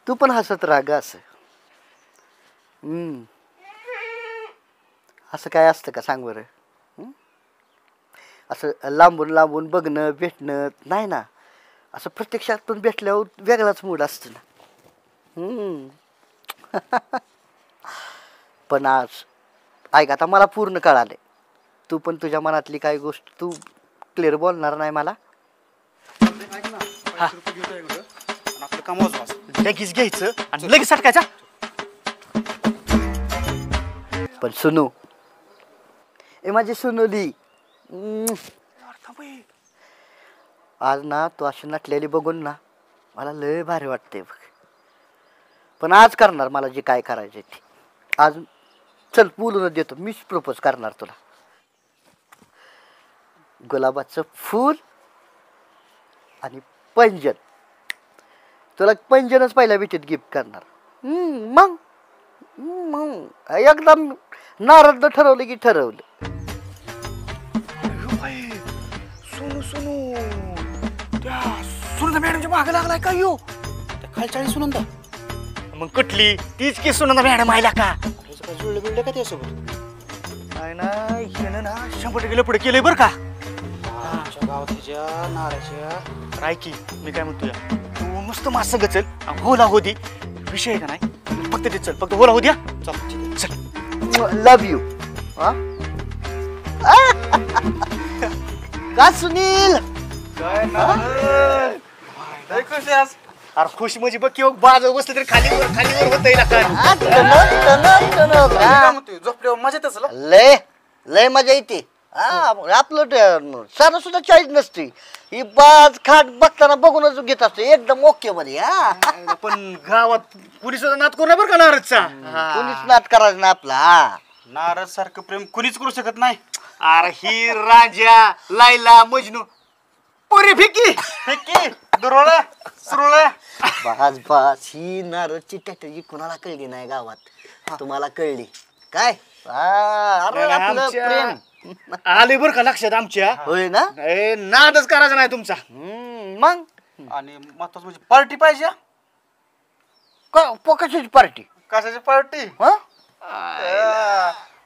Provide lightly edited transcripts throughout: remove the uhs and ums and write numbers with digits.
तू पण हसत राहा ग असं. असं काय असतं का सांग बरं. असं लांबून लांबून बघणं भेटणं नाही ना, असं प्रत्यक्षातून भेटल्यावर वेगळाच मूड असतो ना. पण आज ऐक, आता मला पूर्ण कळाले. तू पण तुझ्या मनातली काही गोष्ट तू क्लिअर बोलणार नाही मला. आपलं काम लगेच घ्यायचं आणि लगेच सटकायचा. पण सुनू, ए माझी सुनूली, आज ना तू अशी नटलेली बघून ना मला लय भारी वाटते बघ. पण आज करणार मला जे काय करायचं ते. आज चल बोलूनच देतो, मीच प्रपोज करणार तुला. गुलाबाचं फूल आणि पैंजण. तुला पैंजणच पहिल्या भेटीत गिफ्ट करणार. मग मग एकदम नारद ठरवलं की ठरवलं. सुनंदा मॅडमच्या मागे लागलाय का यो? त्या खालच्या सुनंदा मग कटली तीच की सुनंदा मॅडम आयला का? जुळलं बिळलं का त्यासोबत? नाही ना, हिनं ना 100% पुढे केलंय बरं का. गावात तिच्या नाराच्या रायकी. मी काय म्हणतो, तू नुसतं माझ संग चल, होला होती विषय का नाही, फक्त ते चल, फक्त होला होत्या. चल लव यू. का सुनील? अरे खुश म्हणजे बघ की बाज बसलं तरी खालीवर खालीवर होतंय झोपल्यावर मजा येत असेल. लय लय मजा येते. आपलं साधं सुद्धा चॉईस नसते ही. बाज खाट बघताना बघूनच घेत असते एकदम ओके मध्ये. पण गावात कुणी सुद्धा नाद करू नये बरं का नारदचा. कुणीच नाद करायचं ना आपला. नारद सारखं प्रेम कुणीच करू शकत नाही. अरे ही राजा लायला मजनू पुरी फिकी फिकी दुरोळा सुरोळा. बाज बाज ही नारदची स्ट्रॅटेजी कुणाला कळली नाही गावात. तुम्हाला कळली काय? आपलं प्रेम आले बरं का लक्षात आमच्या. होय ना. नादच करायचा नाही तुमचा. मग आणि महत्वाचं म्हणजे पार्टी पाहिजे. कशाची पार्टी? कशाची पार्टी?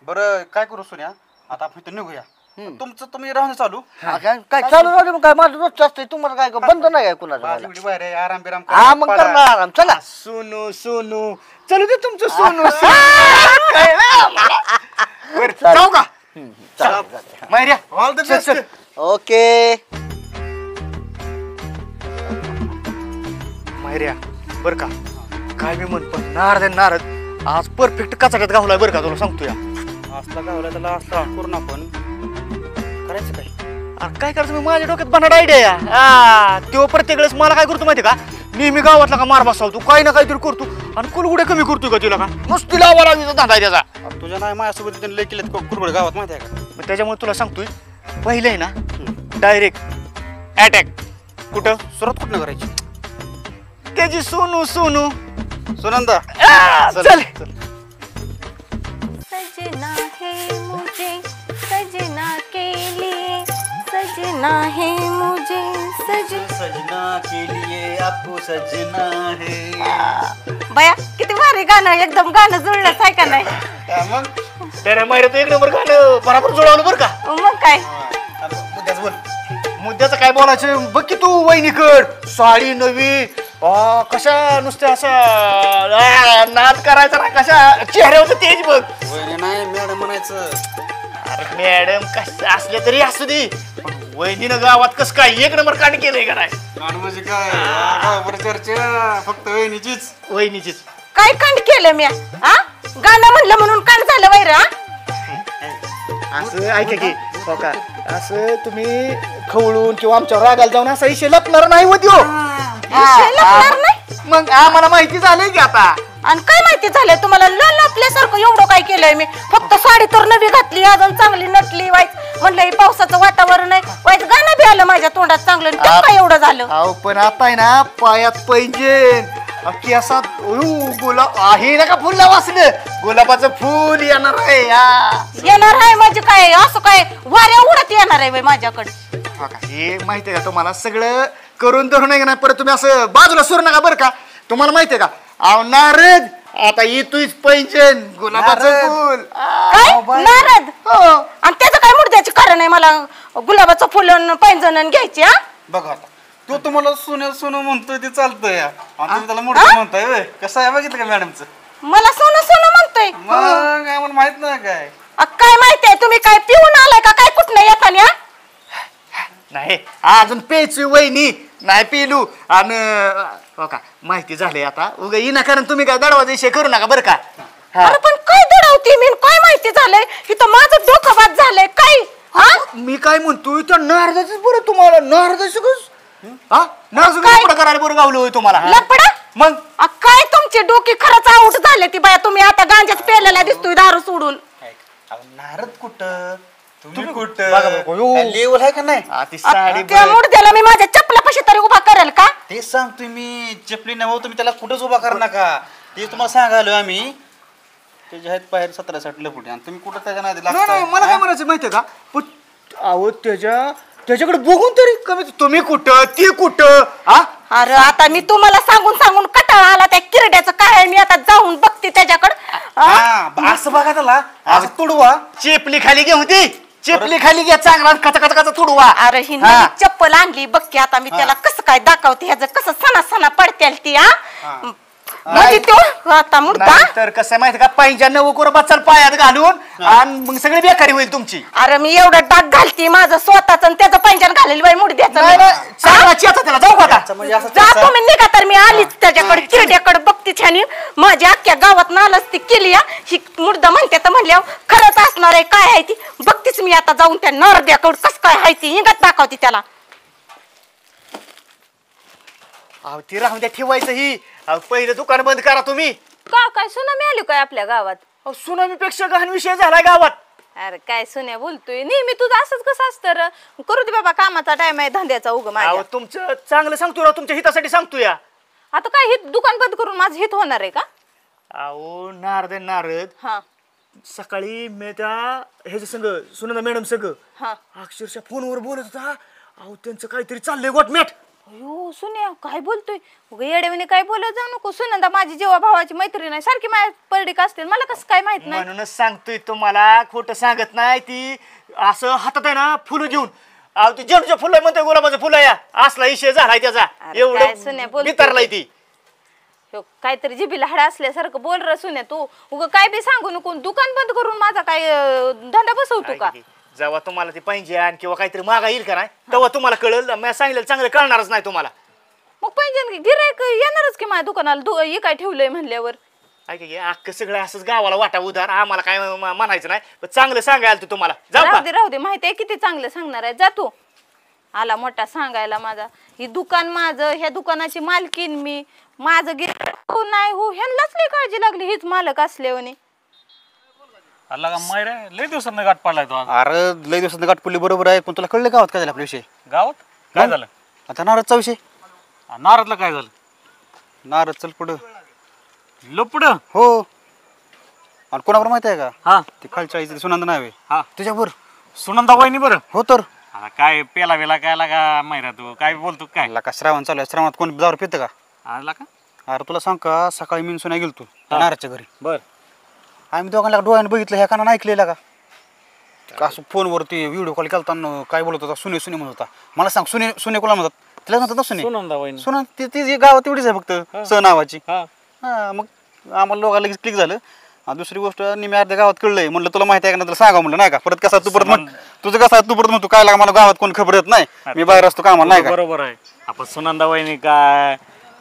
बरं काय करू सोन्या, आता आपण इथं निघूया. तुमचं तुम्ही राहणं चालू. काय चालू राहू मग. काय माझं रोजचं असतंय, तुम्हाला काय बंद नाही काय कुणाचं? बाहेर आहे, आराम बिराम. हा मग करणार आराम. चला सोनू सोनू चलू दे तुमचं सोनू. जाऊ का? मायर्या ऑल द बेस्ट. ओके मायर्या बरं का, काय मी म्हणतो नारद आज परफेक्ट कचाट्यात गावलाय बरं का, तुला सांगतो या. असला गावलाय त्याला असला करून आपण करायचं काय? काय करायचं? मी माझ्या डोक्यात बनाड आयडिया या. तो प्रत्येक वेळेस मला काय करतो माहिती का, नेहमी गावातला का मार बसवतो, काही ना काहीतरी करतो आणि कुलगुडे कमी करतोय का तिला का नुसती लावा लावीचा धंदा आहे त्याचा. तुझ्या नाही माझ्यासोबत लय केलेत कुलगुडे गावात माहिती आहे का. मग त्याच्यामुळे तुला सांगतोय पहिले आहे ना डायरेक्ट अटॅक. कुठं सुरुवात कुठनं करायची? त्याची सोनू सोनू सुनंदा चल. सजना है मुझे सजना के लिए, सजना है मुझे सजना के लिए आपको सजना है. बया किती भारी गाणं, एकदम गाणं जुळलंच आहे का नाही? मग त्या मायरे तर एक नंबर गाणं बरोबर जुळवलं बरं का. मग काय मुद्द्याच बोल. मुद्द्याचं काय बोलायचं बघ की तू. वहिनीकड साडी नवी, कशा नुसत्या असा नाद करायचा ना, कशा चेहऱ्यावर तेज बघ. वहिनी नाही मॅडम म्हणायचं. अरे मॅडम कसं असले तरी असू दे, वहिनीनं गावात कस काय एक नंबर कांड केलंय का नाही? म्हणजे काय चर्चा फक्त वहिनीचीच. काय कांड केलं मी? गाणं म्हणलं म्हणून कांड झालं वैर? असं ऐका की हो का, असं तुम्ही खवळून किंवा आमच्या रागाला जाऊन असा इशे लपणार नाही होती हो. मग आम्हाला माहिती झालंय की आता. आणि काय माहिती झालंय तुम्हाला? लपल्यासारखं एवढं काय केलंय मी? फक्त साडी तर नवी घातली, अजून चांगली नटली. वाईट म्हणलं पावसाचं वातावरण आहे, वाईट गाणं बी आलं माझ्या तोंडात चांगलं. काय एवढं झालं? अहो पण आता आहे ना पायात पैंजण, केसात गुलाब आहे ना का फुल वाचलं, गुलाबाचं फुल येणार आहे. येणार आहे म्हणजे काय? असं काय वाऱ्या उडत येणार आहे माझ्याकडे? हे माहितीये का तुम्हाला? सगळं करून धरून नाही परत तुम्ही असं बाजूला सुरू नका बरं का. तुम्हाला माहितीये का अहो नारद आता येतोयच पैंजण गुलाबाचं फुल काय नारद आणि त्याचं काय मुर्द्याचे कारण आहे मला गुलाबाचं फुलं पैंजण घ्यायची हा बघा आता तो तुम्हाला सोनं म्हणतोय ते चालतंय आणि तुम्ही त्याला मुडकं म्हणताय होय. कसं आहे बघितलं का मॅडमचं मला सोनं म्हणतोय मग आम्हाला माहित नाही काय काय माहितीये तुम्ही काय पिऊन आलाय का काय कुठं येताना नाही अजून पेची वहिनी नाही पिलू आणि हो का माहिती झाली आता उगा येईना कारण तुम्ही काय दडवा विषय करू नका बरं का अरे पण काय दडवते मी काय माहिती झालंय इथं माझं डोकं बाद झालंय काय मी काय म्हणतोय त्या नारदाच बरं तुम्हाला नारदाच नारद काय? पुढं करायला बरं गावलं होय तुम्हाला लपडा मग काय तुमची डोकी खरंच आऊट झाले ती बाया तुम्ही आता गांजाच प्यायला दिसतोय दारू सोडून नारद कुठं तुम्ही बघा कुठं बघा, यो. लेवल आहे का नाही ती साडी त्या मुडद्याला मी माझ्या चपलापाशी तरी उभा करेल का तेच सांगतोय मी चपली नव्हतं तुम्ही त्याला कुठंच उभा करू नका ते तुम्हाला सांगायलो आम्ही त्याच्या आहेत बाहेर 17 लपुटे आणि तुम्ही कुठं त्याच्या नादी नाही, नाही, मला काय लागता म्हणायचं माहितीये का पण अहो त्याच्याकडे बघून तरी कमी तुम्ही कुठं ती कुठं अरे आता मी तुम्हाला सांगून कटाळा आला त्या किरड्याचं काय आहे मी आता जाऊन बघते त्याच्याकडे असं बघा त्याला असं तुडवा चेपली खाली घे होती चेपली खाली घ्या चांगला कचा तुडवा अरे ही नवी चप्पल आणली बघ की आता मी त्याला कसं काय दाखवते ह्याचं कसं सणा पडतेल ती म्हणजे तो आता मुर्दा तर कसं माहिती का पाहिजे नवं कोर बच्चाल पायात घालून आणि मग सगळी बेकारी होईल तुमची अरे मी एवढं डाग घालते माझं स्वतःच आणि त्याचं पैंजण घालेल बाई मुडद्याचं नाही, नाही, चांगलाची आता त्याला जाऊ का आता? म्हणजे असं जा तुम्ही निघा तर मी आलीच त्याच्याकडे किरड्याकडे बघते छानी माझ्या अख्ख्या गावात नालच ती केली ही मुर्दा म्हणते तर म्हणल्यावर खरंच असणार आहे काय आहे ती बघतीच मी आता जाऊन त्या नरद्याकडे कसं काय आहे ती हिंगत दाखवते त्याला अहो ती राहून द्या ठेवायचं ही पहिलं दुकान बंद करा तुम्ही का काय सुनामी आली काय आपल्या गावात सुनामीपेक्षा गहन विषय झालाय गावात अरे काय सुन्या बोलतोय नेहमी तुझं असंच कसं असतं र? करू दे बाबा कामाचा टाइम आहे धंद्याचा उग अहो माझ्या तुमचं चांगलं सांगतो राव तुमच्या हितासाठी सांगतो या आता काय हित दुकान बंद करून माझं हित होणार आहे का अहो नारद हा सकाळी मी त्या ह्याच्या संग सुनंदा मॅडम संग हा अक्षरशः फोनवर बोलत होता अहो त्यांचं काहीतरी चाललंय गोटमॅट अयो सुन्या काय बोलतोय उग येड्यावाने काय बोलत जाऊ नको सुनंदा माझी जेव्हा भावाची मैत्रीण आहे सारखी माझ्या परडीक असते मला कसं काय माहित नाही म्हणूनच सांगतोय तुम्हाला खोटं सांगत नाही ती असं हातात आहे ना फुलं घेऊन अहो ती जेणूच्या फुलं म्हणतोय गुलाबाचं फुलं या असला विषय झालाय त्याचा अरे काय सुन्या एवढं बोलतोय बितारलाय ती ह्यो काहीतरी जिबीला हाड असल्यासारखं बोल र सुन्या तू उग काय बी सांगू नको दुकान बंद करून माझा काय धंदा बसवतो का जेव्हा तुम्हाला ती पाहिजे आणि किंवा काहीतरी मागा येईल का नाही तेव्हा तुम्हाला कळेल मी सांगितलं चांगलं कळणारच नाही तुम्हाला मग पाहिजे गिरायक येणारच की माझ्या दुकानाला हे काय ठेवलंय म्हणल्यावर ऐका की अख्खं सगळं असंच गावाला वाटा उधार आम्हाला काय म्हणायचं नाही पण चांगलं सांगायला तू तुम्हाला जाऊ का राहू दे माहिती आहे किती चांगलं सांगणार आहे जा तू आला मोठा सांगायला माझा ही दुकान माझं ह्या दुकानाची मालकीन मी माझं गिरायक हो नाही हो ह्यांनाच लई काळजी लागली हीच मालक असल्याने आला का मायरे लय दिवसांनी गाठ पडलाय तो आज अरे लय दिवसात गाठ पडली बरोबर आहे पण तुला कळलं गावात काय झालं आपल्या विषय गावात काय झालं आता नारदचा विषय नारदला काय झालं नारद चल पुढं लपड हो आणि कोणावर माहिती आहे का हा ते खालच्या आईचं सुनंद नाव आहे हा तुझ्यावर सुनंदा वहिनी बरं हो तर आता काय पेला वेला काय लागा मायरा तू काय बोलतो काय का श्रावण चालू आहे श्रावणात कोण दारू पितं का आला का अरे तुला सांग का सकाळी मी सुना गेलतो नारदच्या घरी बर आम्ही दोघांना डोळ्यानं बघितलं ह्या कानानं ऐकलेला का असं फोनवरती व्हिडिओ कॉल केलता काय बोलत होता सुने म्हणत होता मला सांग सुने कोणा म्हणतात तिला म्हणतात ना सुने सुनंदा वहिनी सुना ती गावात एवढीच आहे फक्त स नावाची हा हा मग आम्हाला दोघांना लगेच क्लिक झालं आणि दुसरी गोष्ट निम्या अर्ध्या गावात कळलंय म्हणलं तुला माहिती आहे का तुला सांगा म्हणलं नाही का परत कसा तू परत म्हण तुझं कसं तू परत म्हणतो काय लागा मला गावात कोण खबर येत नाही मी बाहेर असतो कामाला नाही का बरोबर आहे आपण सुनंदा वहिनी काय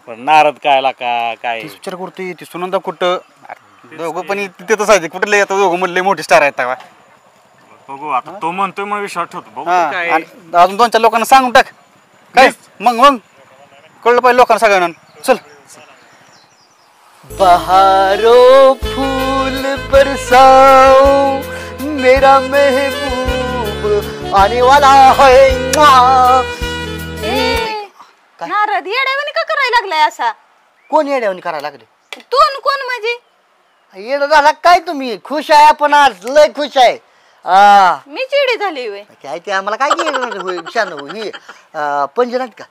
पण नारद काय लाका काय तीच विचार करतोय ती सुनंदा कुठं दोघं पण तिथेच आहे कुठे लय आता दोघं म्हणले मोठी स्टार आहेत तेव्हा बघू आता तो म्हणतोय म्हणून विश्वास ठेवतो बघू हा काय आणि अजून 2-4 लोकांना सांगून टाक काय मग कळलं पाहिजे लोकांना सगळ्यांना चल बहारो फूल बरसाओ मेरा महबूब आने वाला है नारद येड्यावानी का करायला लागलाय असा कोण येड्यावणी करायला लागले कोण म्हणजे येडं झाला काय तुम्ही खुश आहे आपण आज लय खुश आहे हा मी चिडी झाली वे काय ते आम्हाला काय शान ही पंजनाट का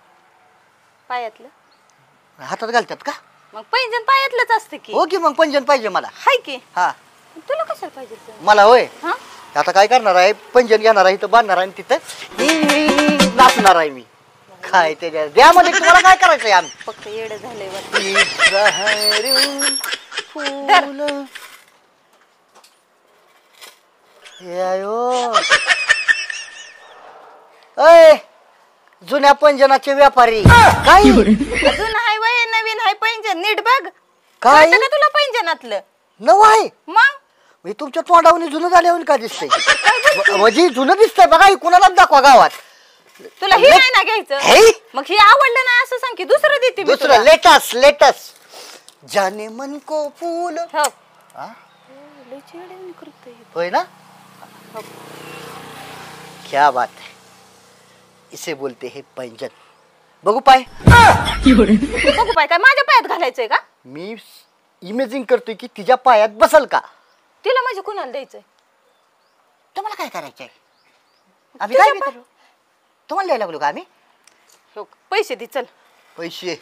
पायातलं हातात घालतात का मग पैंजण पायातलंच असतं की. हो की मग पंजन पाहिजे मला. हाय की. हा तुला कशाला पाहिजे पैंजण? मला होय. हा आता काय करणार आहे पंजन घेणार आहे इथं बांधणार आहे आणि तिथं नाचणार आहे मी. काय त्याच्या द्यामध्ये तुम्हाला काय करायचंय आम्ही फक्त येडं झालंय वाटतं. अय जुन्या पंजनाचे व्यापारी काय अजून हाय वय नवीन हाय पैंजण नीट बघ. काय कळतं का तुला पैंजणातलं? नव आहे मग मी तुमच्या तोंडावरून जुनं झाल्यावर का दिसतंय म्हणजे जुनं दिसतंय बघा हे कुणाला दाखवा गावात. तुला हे नाही ना घ्यायचं. हे मग हे आवडलं ना असं सांग की दुसरं देते मी तुला. दुसरं लेटस जाने मन को फूल हो. हा? लय चिडचिड करतोय. होय ना क्या बात है इसे बोलते हैं पंजन. बघू पाय बघू पाय काय माझ्या पायात घालायचंय का? मी इमेजिंग करतोय की तिच्या पायात बसल का. तिला म्हणजे कुणाला द्यायचंय? तुम्हाला काय करायचंय आम्ही काय करू तुम्हाला द्यायला लागलो का आम्ही हो, पैसे दे चल. पैसे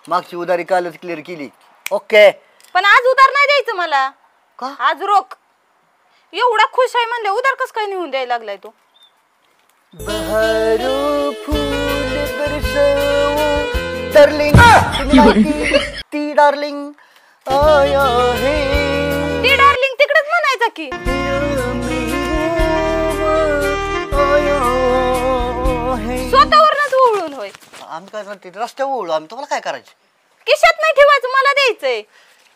मागची उधारी कालच क्लिअर केली. ओके पण आज उधार नाही द्यायचं मला. का आज रोख. एवढा खुश आहे म्हणले उधार कस काय नेऊन द्यायला लागलाय तो? बहारो फूल बरसाओ डार्लिंग ती डार्लिंग आया है ती डार्लिंग तिकडेच म्हणायचं की. स्वतःवरच ओळून होय. आम्ही काय करते रस्त्यावर ओळू आम्ही तुम्हाला काय करायचं. खिशात नाही ठेवायचं मला द्यायचंय.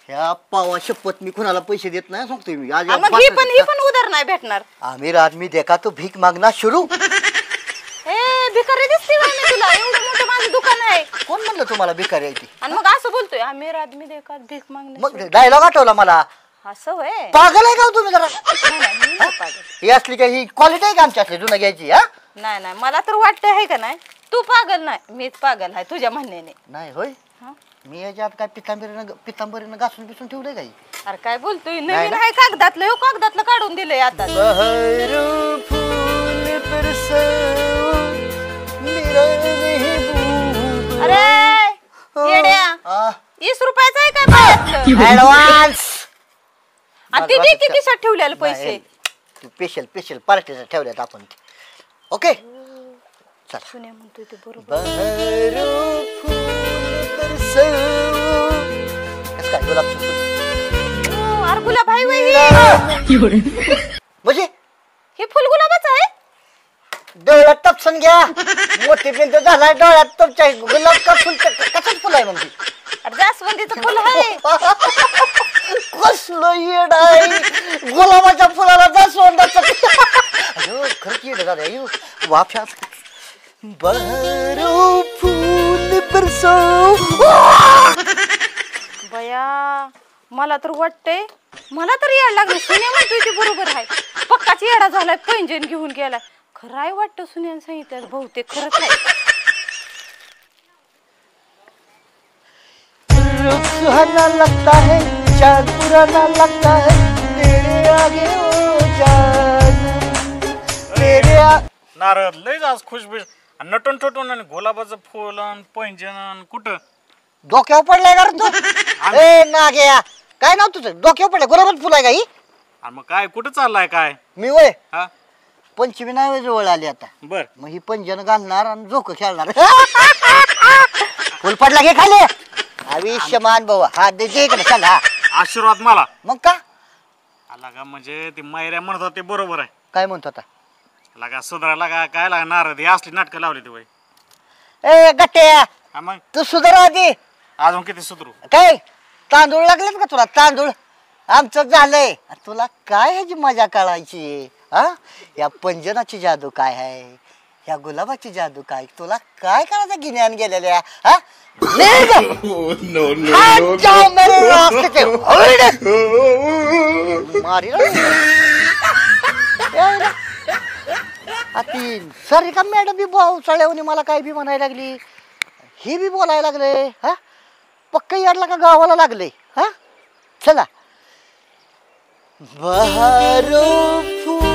ह्या पावा शपथ मी कुणाला पैसे देत नाही सांगतोय मी आज मग ही पण उधार नाही भेटणार. आमिर आदमी देखा तो भीक मागना शुरू. ए भिकारी दिसते बाई मी तुला. एवढं मोठं माझं दुकान आहे. कोण म्हणलं तुम्हाला भिकारी आहे ती. आणि मग असं बोलतोय आमिर आदमी देखा भीक मागणे. मग डायलॉग आठवला मला. असं होय. पागल आहे का हो तुम्ही जरा. नाही, नाही, मी नाही पागल. ही असली का ही क्वालिटी आहे का आमच्यातली जुनं घ्यायची. हा नाही नाही मला तर वाटतं आहे का नाही तू पागल नाही मीच पागल आहे तुझ्या म्हणण्याने. नाही होय हा? मी याच्यात काय पितांबरीनं घासून पिसून ठेवलंय काही. अरे काय बोलतोय नाही नवीन ना? आहे कागदातलं हो कागदातलं काढून दिलंय आता. अरे येड्या 20 रुपयाचं आहे काय पायातलं? ऍडव्हान्स आणि ती दे की खिशात ठेवलेले पैसे. स्पेशल पार्टीला ठेवल्यात आपण. ओके चला. सुन्या म्हणतोय ते बरोबर. बहारो फूल बरसाओ कसं काय गुलाबचं फूल. हो, अरे गुलाब आहे वय हे. म्हणजे हे फुल गुलाबाचं आहे. डोळ्यात तपसून घ्या मोठी पिंत झालाय डोळ्यात तपच्या गुलाब का फुल कसं फुल आहे मग ती. अरे जास्वंदीचं फुल आहे. कसलं येड आहे गुलाबाच्या फुलाला जास्वंदाचं. अयो खरंच येड झालं अयो वाफ्या. बहारो फूल बरसाओ. बया मला तर वाटतंय मला तर यायला लागलं. सुन्या म्हणतोय ते बरोबर आहे. पक्काच येडा झालाय पैंजण घेऊन गेलाय. खरं आहे वाटतं सुन्याने सांगितलं बहुतेक खरंच आहे. रूप सुहाना लगता है चांद पुराना लगता है तेरे आगे ओ जान तेरे नारळ लयच आज खुशबिश नटून टटून आणि गुलाबाचं फुल आणि पैंजण कुठं डोक्यावर पडलाय का रे तू. ए नाग्या काय नाव तुझं डोक्यावर पडलाय गुलाबाचं फुल आहे का ही. आणि मग काय कुठं चाललाय काय? मी वय हा पंचमी नाही जवळ आली आता. बर मग ही पंजन घालणार आणि झोक खेळणार. फुल पडला घे खाली आयुष्यमान भाऊ हा दे इकडे चल. हा आशीर्वाद मला मग का आला का म्हणजे ती मैऱ्या म्हणत होते बरोबर आहे. काय म्हणतो आता. लागा सुधारायला का काय लागा नारद हे असली नाटकं लावली ती बाई. ए गट्ट्या हा मग तू सुधार आधी. अजून किती सुधरू. काय तांदूळ लागलेत का तुला तांदूळ. आमचं झालंय तुला काय ह्याची मजा काढायची. हा या पंजनाची जादू काय आहे या गुलाबाची जादू काय तुला काय करायचं गिन्यान गेलेल्या. हा सरी का मॅडम बी चढवणी मला काय बी म्हणायला लागली. ही बी बोलायला लागले. हा पक्क याडला का गावाला लागले. हा चला. बहारो फूल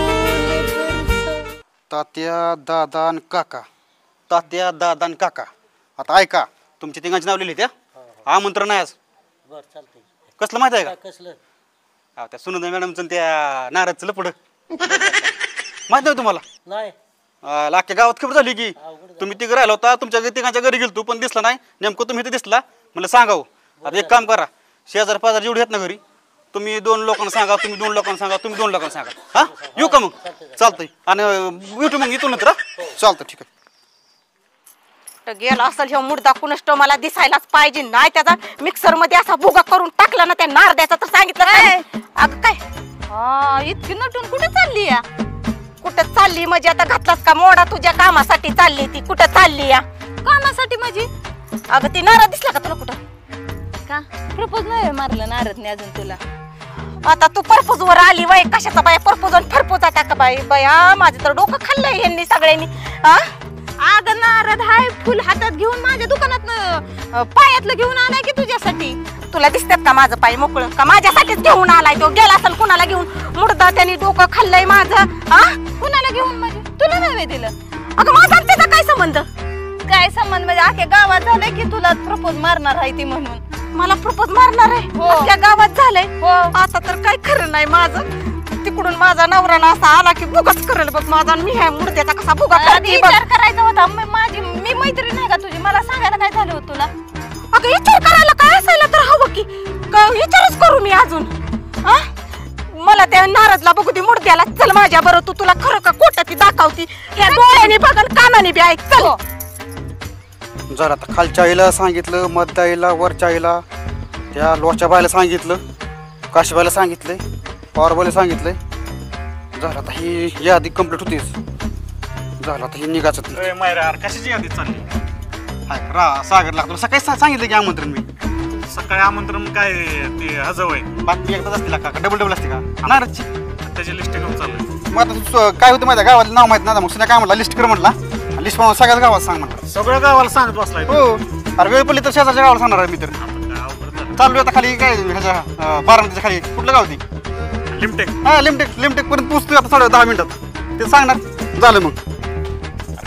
तात्या दादा आणि काका. तात्या दादा आणि काका. आता ऐका तुमची तिघांची नाव लिहिली त्या आमंत्रण आहे आज. बर चालतंय. कसलं माहिती आहे का? कसलं? अहो, त्या सुनंदा मॅडमचं त्या नारदचं लपड माहित नाही तुम्हाला? नाही. अख्ख्या गावात खबर झाली की तुम्ही तिघं राहिला होता. तुमच्या तिघांच्या घरी गेलो पण दिसला नाही. नेमकं तुम्ही इथे दिसला. म्हणलं सांगावं. आता एक काम करा, शेजार पाजार जेवढे आहेत ना घरी, तुम्ही 2 लोकांना सांगा, तुम्ही 2 लोकांना सांगा, तुम्ही 2 लोकांना सांगा. हा येऊ का मग? चालतंय. आणि भेटू मग इथून नंतर. चालतं ठीक आहे. गेला असेल ह्यो मुर्दा कुणष्ट मला दिसायलाच पाहिजे नाही. त्याचा मिक्सर मध्ये असा भुगा करून टाकला ना त्या नारद्याचा तर सांगितलं काय. अगं काय इतकी नटून कुठे चालली या? कुठं चालली म्हणजे आता घातलास का मोडा तुझ्या कामासाठी चालली ती. कुठं चालली या? कामासाठी माझी? अगं ती नारद दिसला का तुला कुठं? का प्रपोज नाही मारलं नारदने अजून तुला? आता तू परपोज वर आली बाई. कशाचा बाय परपोज आणि फरपोज आता का बाई? बया माझं तर डोकं खाल्लंय यांनी सगळ्यांनी. अगं नारद हाय फुल हातात घेऊन माझ्या दुकानात पायातलं घेऊन आलाय की तुझ्यासाठी. तुला दिसतात का माझं पाय मोकळं? का माझ्यासाठीच घेऊन आलाय तो? गेला असेल कुणाला घेऊन. मुर्दा त्यांनी डोकं खाल्लंय माझं. कुणाला घेऊन म्हणजे? तुला नाही दिलं? अगं माझा त्याचा काय संबंध? काय संबंध म्हणजे अख्ख्या गावात झालंय की तुला प्रपोज मारणार आहे ती म्हणून. मला प्रपोज मारणार आहे? हो. त्या गावात झालंय. हो. आता तर काय खरं नाही माझं. तिकडून माझा नवरा ना असा आला की बुगाच करेल बघ माझा. मी ह्या मुर्द्याचा कसा बुगा करते बघ. विचार करायचा होता. मी मैत्रीण नाही का तुझी? मला सांगायला काय झालं होतं तुला? अगं विचार करायला काय असायला तर हवं की. विचारच करू मी अजून. मला त्या नारदला बघू दे मुर्द्याला. चल माझ्या बरोबर. तुला खरं का खोटं ती दाखवती. ह्या डोळ्याने बघ कानाने बी ऐक. चल. जर आता खालच्या आईला सांगितलं, मधल्या आईला, वरच्या आईला, त्या लोच्या बायला सांगितलं, काशीबाईला सांगितलंय, पवारबाईला सांगितलंय. झालं आता ही यादी कंप्लीट होतीच. झालं आता ही निघायचं. मायरा कशाची यादी चालली? सागरला तुला सकाळी सांगितलं की आमंत्रण मी. सकाळी आमंत्रण काय ते हजव आहे? बातमी एकदाच असते का? डबल असते का? नारदची त्याची लिस्ट घेऊन चाललंय. मग आता काय होतं माहिती आहे? गावाला नाव माहित नाही. मग सुद्धा काय म्हटलं लिस्ट कर म्हटला. लिस्ट पाहून सगळ्याच गावात सांग म्हटलं. सगळ्या गावाला सांगत बसलाय. हो. अरे वेळ पडली तर शेजारच्या गावाला सांगणार आहे मी तर. चालू आता खाली काय ह्याच्या बारामतीच्या खाली कुठलं गाव ती? लिमटेक. हा लिमटेक पर्यंत पोहोचतोय आता 10 मिनिटात. ते सांगणार झालं मग.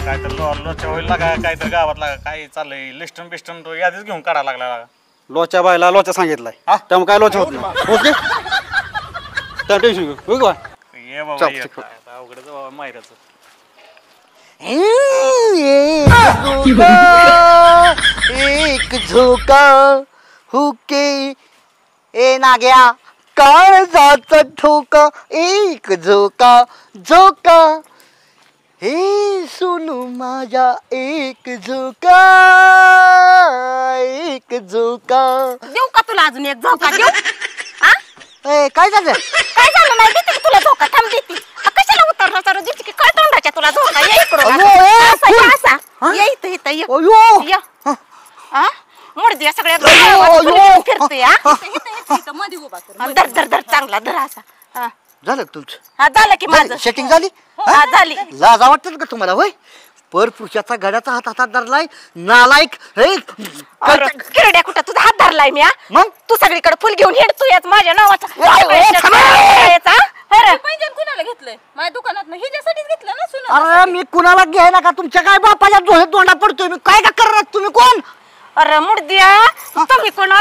काय तर लोच्या होईल लागा, काय तर गावातला काय चाललंय लिस्टन बिस्टन तो यादीच घेऊन काढायला लागला. लोच्या बायला लोच्या सांगितलाय. त्यामुळे काय लोचा होत नाही. ओके त्या टेन्शन घेऊ का? ये बाबा अवघडच बाबा मायराचं. एक झोका हुके ए नाग्या काळजाचा ठोका. एक झोका झोका हे सोनू माझ्या. एक झोका देऊ का तुला अजून एक झोका देऊ? काय झालं? काय झालं नाही? देते की तुला झोका. थांब देते. कशाला उतरला सर? देते की काय तोंडाच्या तुला झोका. ये इकडं असा. ये इथं इथं ये. मुडद्या सगळ्या फिरतोय. मध्ये उभा धर धर धर चांगला धर असा. झालं तुमचं? हा झालं की माझं. सेटिंग झाली? हा झाली. लाजा वाटत का तुम्हाला? होय पर पुरुषाचा गड्याचा हातात धरलाय नालायक. किरड्या कुठं तुझा हात धरलाय मी? मग तू सगळीकडे फुल घेऊन हिंडतोय माझ्या नावाचा. पैंजण कुणाला घेतलंय? माझ्या दुकानात हिच्यासाठीच घेतलं ना सुन. अरे मी कुणाला घ्याय ना का? तुमच्या काय बापाच्या डोळ्यात दोंडा पडतोय. मी काय का करणार? तुम्ही कोण? अरे मुडद्या तुम्ही कोण?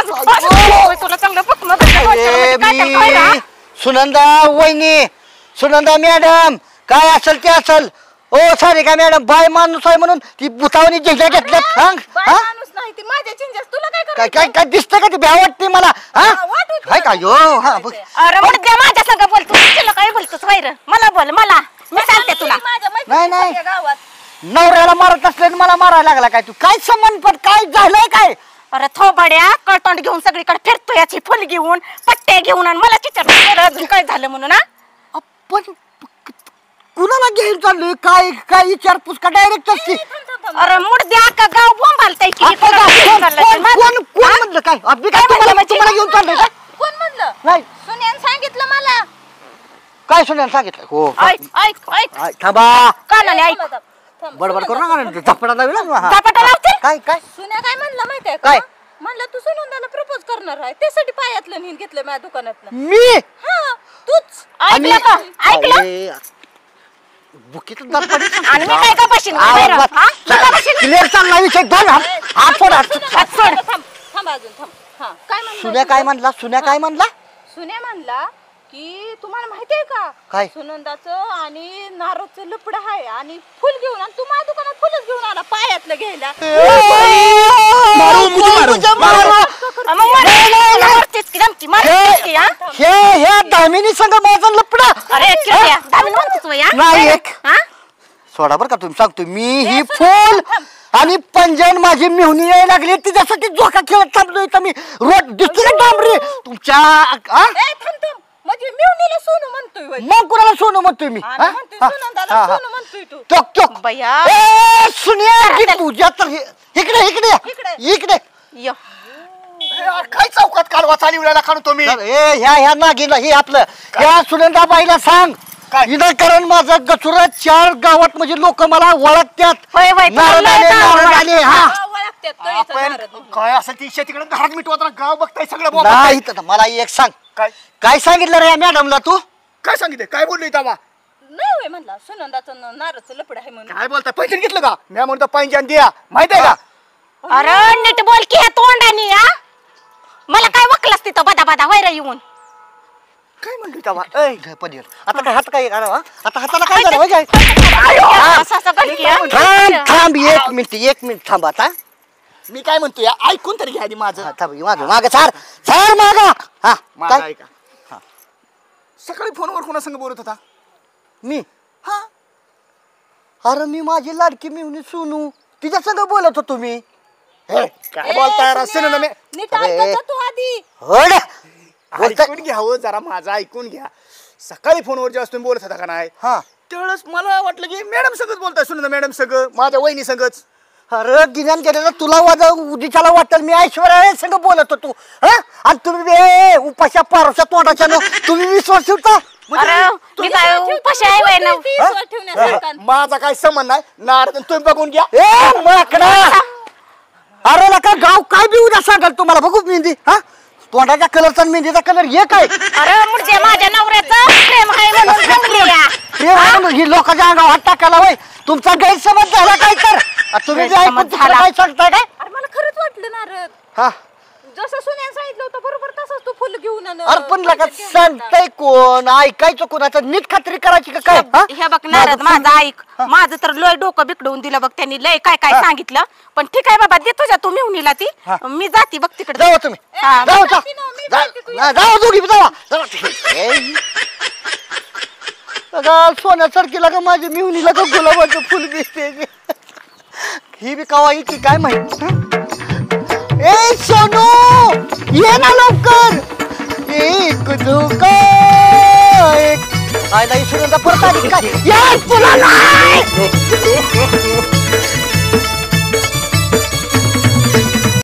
तुला चांगलं सुनंदा वहिनी, सुनंदा मॅडम, काय असेल ते असेल. ओ सॉरी का मॅडम, बाय माणूस आहे म्हणून ती भुतावणी जिंकल्या घेतल्यात. माणूस नाही ती माझ्या चिंजास. तुला काय काय काय काय दिसतं का? ती भ्या वाटते मला. काय काय यो हा बघ. अरे मुडद्या माझ्या संग बोलतो. तुला काय बोलतोस वैर? मला बोल. मला मी सांगते तुला. नाही नाही नवऱ्याला मारत असले मला मारायला लागला काय? तू काय संबंध? पण काय झालंय काय? अरे थोबाड्या कळतोंड घेऊन सगळीकडे फिरतो याची फुल घेऊन पट्ट्या घेऊन. आणि मला चिचर अजून काय झालं म्हणून. आपण कुणाला घेऊन चाललोय? काय काय विचारपूस का डायरेक्ट असते? अरे मुडद्या का गाव बोंबालताय की? कोण म्हणलं काय? अगदी काय तुम्हाला घेऊन चाललोय का? कोण म्हणलं? नाही सुन्यान सांगितलं मला. काय सुन्यान सांगितलं? हो ऐक ऐक ऐक थांबा. कानाने ऐक. बडबड करू नका. झपडा लावला झपाटा लावते. काय काय सुन्या काय म्हणलं माहितीये काय? का? म्हणलं तू सुनंदाला प्रपोज करणार आहे त्यासाठी पायातलं नेऊन घेतलं माझ्या दुकानातलं. मी हा तूच ऐकलं का? ऐकलं? बुकीचं दात पडलं. आणि मी काय का बशीन? क्लिअर चालला विषय. दोन हात सोड. हात सोड. थांबा अजून थांब. हा काय म्हणला सुन्या काय म्हणला सुन्या काय म्हणला सुन्या म्हणला की तुम्हाला माहितीये का काय? सुनंदाचं आणि नारोचं लपड आहे आणि फुल घेऊन आणि तू माझ्या दुकानात फुलच घेऊन आला पायातलं घ्यायला. हे दामिनी संग माझं लपडा अरे किरड्या, दामिनी म्हणतेस वय, हा? नाही एक हा? सोडा बरं का तुम्ही सांगतो मी ही फुल आणि पंजन माझी मिहुनी यायला लागली तिच्यासाठी झोका खेळत थांबलोय तर मी रोज दिसतो का डांबरी तुमच्या म्हणजे मिवणीला सोनू म्हणतोय वय. मग कुणाला सोनं म्हणतोय मी आणि म्हणतोय सुनंदाला सोनू म्हणतोय तू. टोक टोक बया. ए सुनिया की तुझ्या तर इकडे इकडे इकडे. इकडे य. काय चौकात कालवा चालवलेला खाणू तुम्ही तर ह्या नागीला हे आपलं ह्या सुनंदाबाईला सांग काय? विनाकारण माझं गचुरा 4 गावात म्हणजे लोक मला ओळखतात होय, होय, नारळ आले, नारळ आले, हा ओळखतात कळीचं आपण नारद म्हणून. काय असं ती तिकडे घरात मिटवत ना गाव बघताय सगळं बोंब. नाही तर मला एक सांग काय काय सांगितलं रे या मॅडमला तू काय सांगितलं काय बोलली तेव्हा नाही वय म्हणला सुनंदाचं नारचं लपड आहे म्हणून. काय बोलताय पैसे घेतलं का मी म्हणतो पैंजण द्या माहित आहे का अरे नीट बोल की ह्या तोंडानी, हा? मला काय वकलास तिथं बदा बदा वैर येऊन. काय म्हणली तेव्हा पनीर आता काय हात काय आता हाताला काय झालं होय काय? असं असं कर की, हा? थांब थांब 1 मिनिट थांब आता मी काय म्हणतोय ऐकून तरी घ्या आधी माझं हा, थांब माझं माग चार मागा हा माझं काय ऐका सकाळी फोनवर कोणा संग बोलत होता मी हा अरे मी माझी लाडकी मिळून सोनू तिच्या संग बोलत होतो मी काय बोलताय रस्त्यानं ना मी नीट ऐकत जा तू आधी. होड बोलताय ऐकून घ्यावं जरा माझं ऐकून घ्या सकाळी फोनवर जेव्हा तुम्ही बोलत होता का नाही हा त्यावेळेस मला वाटलं की मॅडम संगच बोलताय सुनंदा मॅडम संग माझ्या वहिनी संगच अरे गिन्यान गेलेलं तुला वाजा उदिशाला वाटेल मी ऐश्वर्या संग बोलत होतो हा आणि तुम्ही उपाशा पारोशा तोंडाच्या तुम्ही विश्वास ठेवता अरे मी काय उपाशी आहे वय ना. ती ईश्वर ठेवण्यासारखा. माझा काय संबंध नाही नारद तुम्ही बघून घ्या ए माकडा अरे नका गाव काय बी उद्या सांगाल तुम्हाला बघू मेहंदी हा तोंडाच्या कलरचा मेहंदीचा कलर एक आहे अरे म्हणजे माझ्या नवऱ्याचं प्रेम आहे म्हणून जमलेल्या. ही लोकांच्या अंगावर हात टाकायला वय तुमचा गैरसमज झाला काय तर तुम्ही बी ऐकून गैरसमज तिकडे झाला. काय सांगताय काय अरे मला खरंच वाटलं नारद हा जसं सुन्यानं सांगितलं होतं बरोबर तसंच तू फुल घेऊन आण. अरे पण लगा सांगताय कोण ऐकायचं कोणाचं नीट खात्री करायची का काय हा? हे बघ नारद माझं ऐक माझं तर लय डोकं बिकडवून दिलं बघ त्यांनी लय काय काय सांगितलं पण ठीक आहे बाबा दे तुझ्या तू मिळून ती मी जाती बघ तिकडे जाऊ तुम्ही हा, जाऊ मी जाते, तू जाऊ दोघी जावा सोन्यासारखी का माझी मिहुनीला का गुलाबाचं फुल दिसते ही बी कवा की काय माहित ए सोनू ये ना लवकर एक धोका एक आयला सुनंदा परत आली काय या तुला नाही